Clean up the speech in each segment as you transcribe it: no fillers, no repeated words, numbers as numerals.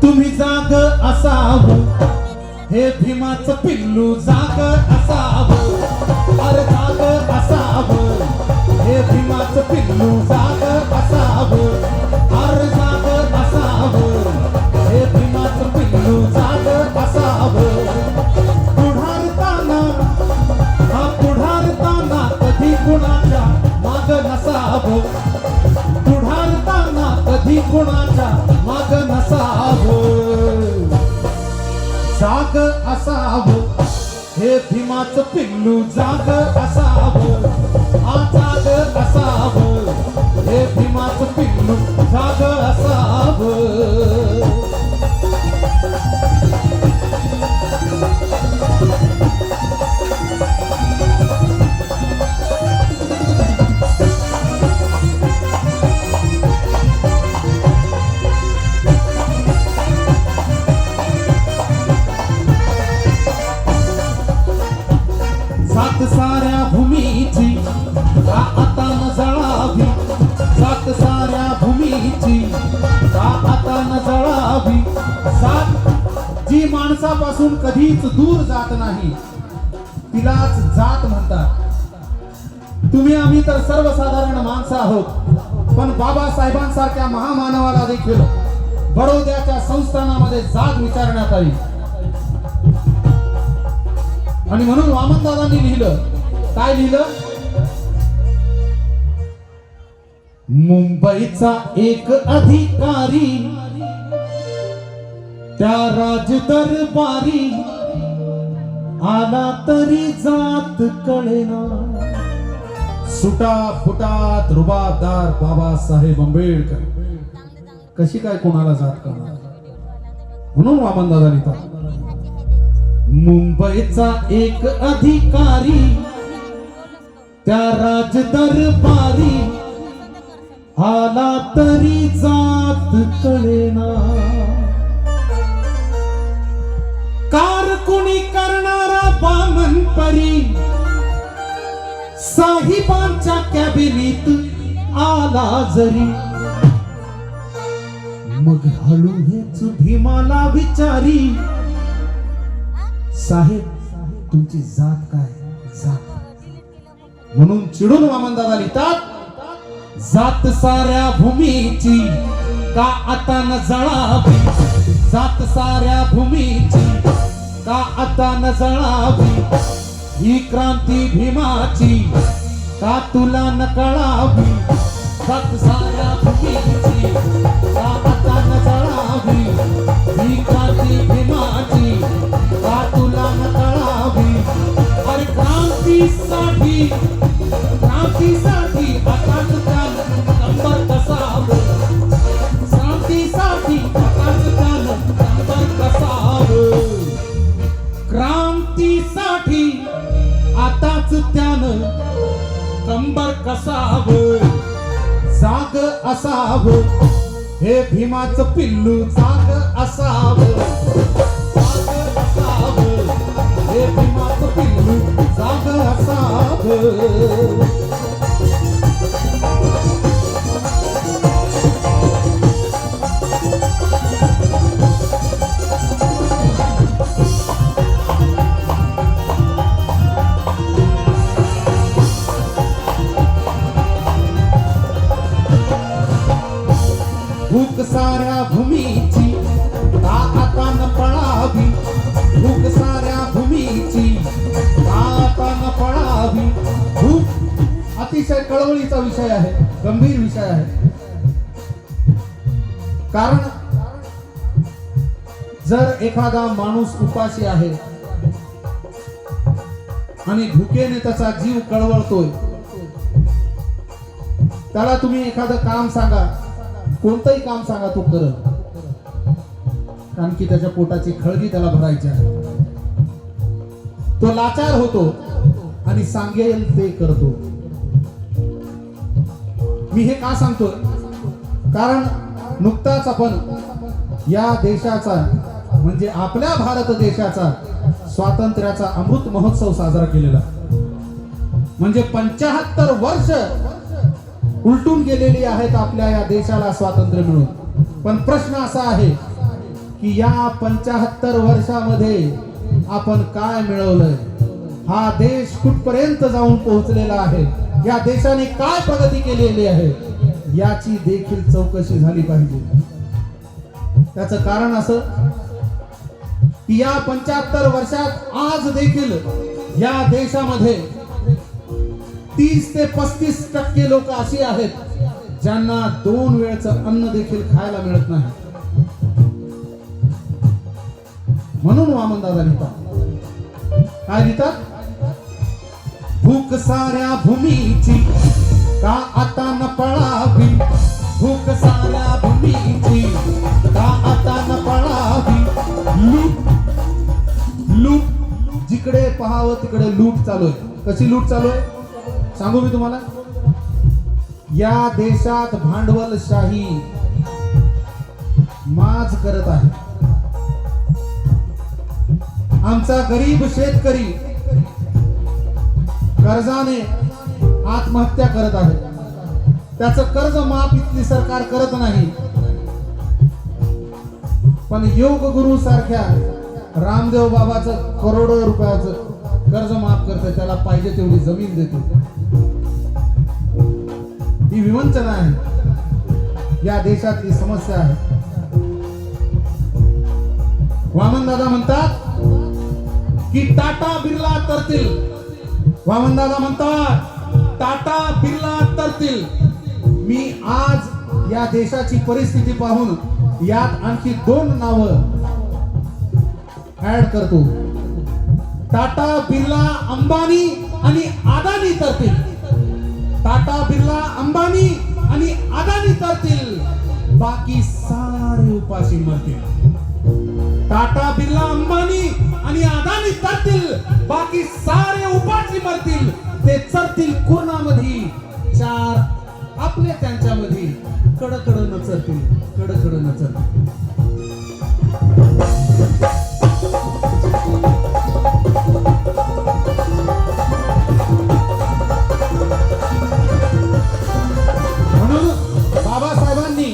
तुम्ही जाग असावं, हे भीमाचं पिल्लू जाग असावं, अरे जाग असावं, हे भीमाचं पिल्लू जाग असावं, अरे जाग असावं, हे भीमाचं पिल्लू जाग असावं. पुढारताना हा पुढारताना कधी कुणाच्या माग नसावं, पुढारताना कधी कुणाच्या माग नसावं. जाग असावं, हे भीमाचं पिल्लू जाग असावं, हा जाग असावं, हे भीमाचं पिल्लू जाग असावं. सात साऱ्या भूमीची का आता न जळावी, सात साऱ्या भूमीची का आता न जळावी. सात जी माणसापासून कधीच दूर जात नाही तिलाच जात म्हणतात. तुम्ही आम्ही तर सर्वसाधारण माणसं आहोत, पण बाबासाहेबांसारख्या महामानवाला देखील बडोद्याच्या संस्थानामध्ये जात विचारण्यात आली. आणि म्हणून वामनदादांनी लिहिलं, काय लिहिलं? मुंबईचा एक अधिकारी त्या राजदरबारी आला तरी जात कळेना. सुटा फुटात रुबाबदार बाबासाहेब आंबेडकर, कशी काय कोणाला जात कळणार? म्हणून वामनदादा लिहितात, मुंबईचा एक अधिकारी त्या राजदरबारी आला तरी जात कळेना. कार कुणी करणारा बामनपरी साहिबांच्या कॅबिनीत आला जरी. मग हळू हेच भीमाला विचारी, साहेब तुमची जात काय? जात. म्हणून चिडून वामनदादा लिहितात, जात साऱ्या भूमीची का आता न जळावी, जात साऱ्या भूमीची का आता न जळावी. ही क्रांती भीमाची का तुला न कळावी, जात साऱ्या भूमीची का आता न जळावी. ही क्रांती भीमाची का तुला न कळावी. अरे क्रांतीसाठी क्रांतीसाठी आकाश त्यान कंबर कसावं, क्रांतीसाठी आकाश त्यान कंबर कसावं. क्रांतीसाठी आताच त्यानं कंबर कसावं. जाग असावं, हे भीमाचं पिल्लू जाग असावं, जाग असावं, हे भीमाचं पिल्लू जाग असावं. भूक साऱ्या भूमीची का आता न पळावी, भूक साऱ्या भूमीची का आता न पळावी. भूक अतिशय कळवळीचा विषय आहे, गंभीर विषय आहे. कारण जर एखादा माणूस उपाशी आहे आणि भुकेने त्याचा जीव कळवळतोय, त्याला तुम्ही एखादं काम सांगा, कोणतंही काम सांगा, तो करल. कारण की त्याच्या पोटाची खळगी त्याला भरायची आहे. तो लाचार होतो आणि सांगेल ते करतो. मी हे का सांगतोय? कारण नुकताच आपण या देशाचा म्हणजे आपल्या भारत देशाचा स्वातंत्र्याचा अमृत महोत्सव साजरा केलेला. म्हणजे 75 वर्ष उलटून गेलेली आहेत आपल्या या देशाला स्वातंत्र्य मिळून. पण प्रश्न असा आहे की या 75 वर्षामध्ये आपण काय मिळवलंय, हा देश कुठपर्यंत जाऊन पोहोचलेला आहे, या देशाने काय प्रगती केलेली आहे, याची देखील चौकशी झाली पाहिजे. त्याचं कारण असं की या 75 वर्षात आज देखील या देशामध्ये 30 ते 35% लोक अशी आहेत ज्यांना 2 वेळचं अन्न देखील खायला मिळत नाही. म्हणून वामनदादा लिहितात, काय लिहितात? भूक साऱ्या भूमीची का आता न पळावी, भूक साऱ्या भूमीची का आता न पळावी. लूट लूट जिकडे पहावं तिकडे लूट चालू आहे. कशी लूट चालू आहे सांगू मी तुम्हाला. या देशात भांडवलशाही माज करत आहे. आमचा गरीब शेतकरी कर्जाने आत्महत्या करत आहे. त्याचं कर्ज माफ इथली सरकार करत नाही. पण योग गुरु सारख्या रामदेव बाबाचं करोडो रुपयाचं कर्ज माफ करते, त्याला पाहिजे तेवढी जमीन देते. ही विवंचना आहे, या देशातली समस्या आहे. वामनदादा म्हणतात की टाटा बिर्ला तरतील. वामनदादा म्हणतात टाटा बिर्ला तरतील. मी आज या देशाची परिस्थिती पाहून यात आणखी 2 नावं ऍड करतो. टाटा बिर्ला अंबानी आणि अदानी तरतील. टाटा बिर्ला अंबानी आणि अदानी तरतील, बाकी सारे उपाशी मरतील. टाटा बिर्ला अंबानी आणि अदानी तरतील, बाकी सारे उपाशी मरतील. ते चरतील कुर्णामध्ये, 4 आपले त्यांच्यामध्ये कडकड नचरतील, कडकड नचरतील. म्हणून बाबासाहेबांनी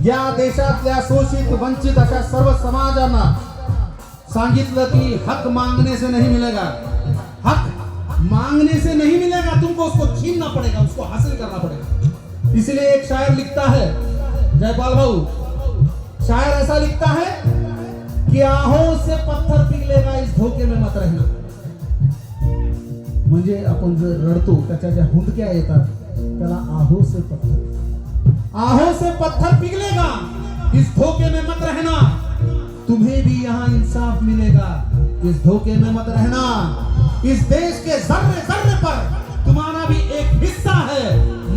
या देशातल्या शोषित वंचित अशा सर्व समाजांना सांगितलं की हक मांगने से नहीं मिलेगा, हक मांगने से नहीं मिलेगा, तुमको उसको छीनना पड़ेगा, उसको हासिल करना पड़ेगा. इसलिए एक शायर लिखता है, जयपाल भाऊ, शायर ऐसा लिखता है कि आहों से पत्थर पिघलेगा, इस धोखे में मत रहना. म्हणजे आपण जर रडतो त्याच्या ज्या हुंदक्या येतात त्याला आहो से पत्थर पिघलेगा, इस धोखे में मत रहना. तुम्हें भी यहाँ इंसाफ मिलेगा, इस धोखे में मत रहना. इस देश के जर्रे जर्रे पर तुम्हारा भी एक हिस्सा है,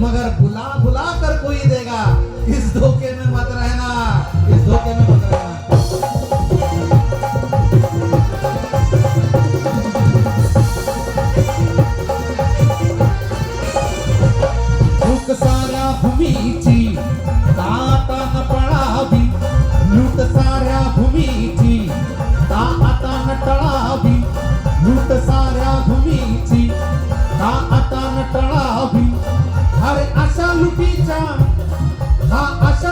मगर बुला बुला कर कोई देगा. इस धोखे में मत रहना, इस धोखे में मत रहना. भूक साऱ्या भूमीची का आता न पळावी, लूट साऱ्या भूमीची का आता न टळावी, लूट साऱ्या भूमीची का आता न टळावी. अरे अशा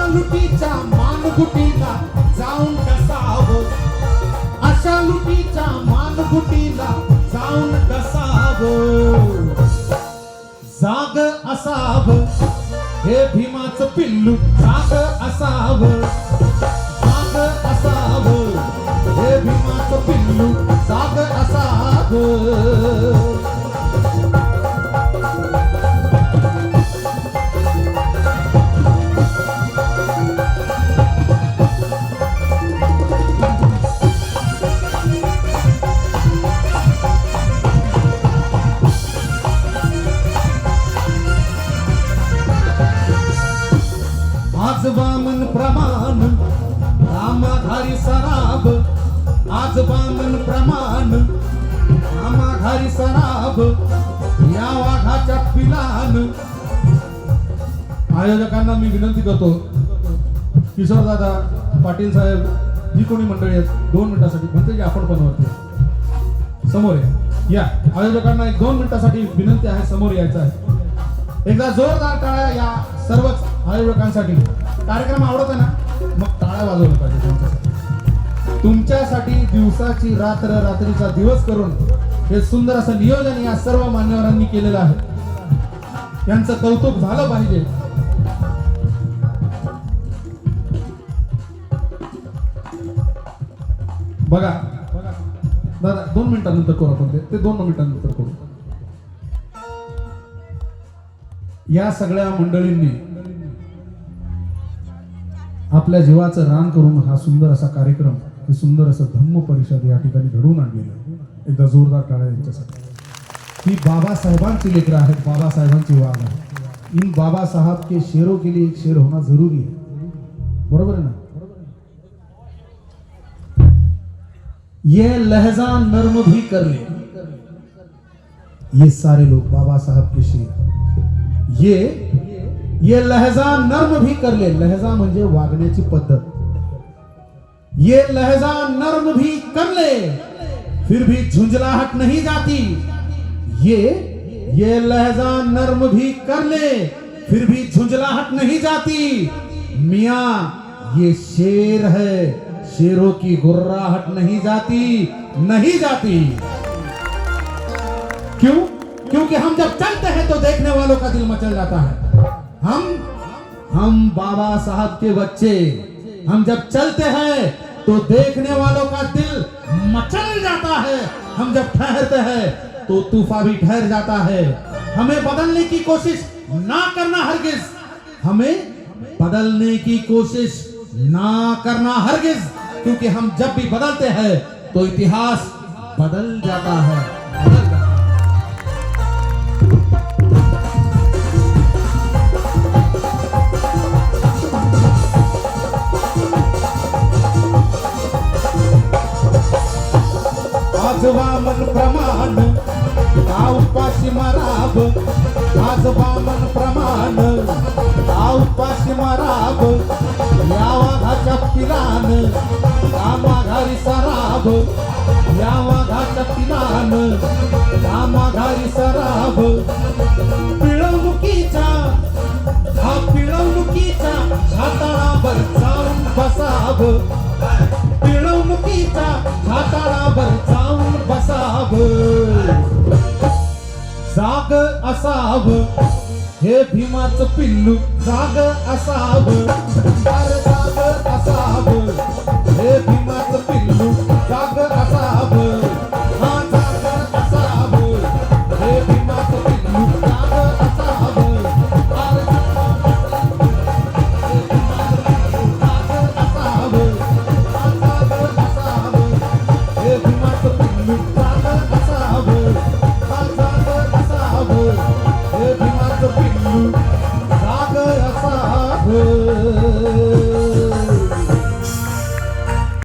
लुटीच्या मानगुटीला जाऊन कसावं, अशा लुटीच्या मानगुटीला जाऊन कसावं. जाग असावं हे भीमाचं पिल्लू, जाग असावं, जाग असावं हे भीमाचं पिल्लू, जाग असावं. आज वामन प्रमाण रामाधारी सराब, आज वामन प्रमाण रामाधारी सराब, या वाघाच्या पिलान. आयोजकांना मी विनंती करतो, किशोरदादा पाटील साहेब, जी कोणी मंडळी आहेत 2 मिनिटासाठी म्हणते, आपण पण वरते समोर या. आयोजकांना 1-2 मिनिटासाठी विनंती आहे, समोर यायचं आहे. एकदा जोरदार टाळ्या या सर्वच आयोजकांसाठी. कार्यक्रम आवडत आहे ना, मग टाळ्या वाजवल्या पाहिजे त्यांच्यासाठी. तुमच्यासाठी दिवसाची रात्र रात्रीचा दिवस करून हे सुंदर असं नियोजन या सर्व मान्यवरांनी केलेलं आहे. यांचं कौतुक झालं पाहिजे. बघा दादा 2 मिनिटांनंतर करू आपण ते 2 मिनिटांनंतर करू. या सगळ्या मंडळींनी आपल्या जीवाचं रान करून हा सुंदर असा कार्यक्रम, हे सुंदर असं धम्म परिषद या ठिकाणी घडवून आणलेलं. एकदा जोरदार टाळ्या यांच्यासाठी. ही बाबासाहेबांची लेकरं आहेत, बाबासाहेबांची वाघ आहे. इन बाबा साहब के शेरों के लिए एक शेर होना जरूरी है. बरोबर है ना? ये लहजा नर्म भी कर ले, ये सारे लोग बाबा साहब के शेर. ये लहजा नर्म भी कर ले. लहजा म्हणजे वागण्याची पद्धत. ये लहजा नर्म भी कर ले, फिर भी झुंझलाहट नहीं जाती. ये लहजा नर्म भी कर ले, फिर भी झुंझलाहट नहीं जाती. मियां ये शेर है, शेरों की गुर्राहट नहीं जाती, नहीं जाती. क्यों? क्योंकि हम जब चलते हैं तो देखने वालों का दिल मचल जाता है. हम बाबा साहब के बच्चे, हम जब चलते हैं तो देखने वालों का दिल मचल जाता है. हम जब ठहरते हैं तो तूफा भी ठहर जाता है. हमें बदलने की कोशिश ना करना हरगिज, हमें बदलने की कोशिश ना करना हरगिज, क्योंकि हम जब भी बदलते हैं तो इतिहास बदल जाता है. आज वामन प्रमाण का उपाशी मराब, आज वामन प्रमाण का उपाशी मराब. या वाघाच्या पिलान का माघारी सराब, या वाघाच्या पिलान का माघारी सराब. पिळवणुकीच्या हा पिळवणुकीच्या हाताळावर जाऊन बसाव, पिळवणुकीच्या हाताळावर जाऊन बसाव. जाग असाव हे भीमाचं पिल्लू, जाग असाव, अरे जाग असाव हे भीमाचं पिल्लू, जाग असाव. हा जाग असाव हे भीमाचं पिल्लू, जाग असाव. अरे जाग असाव, हा जाग असाव हे भीमाचं पिल्लू, जाग असाव. हा जाग असाव हे भीमाचं पिल्लू, जाग असाव.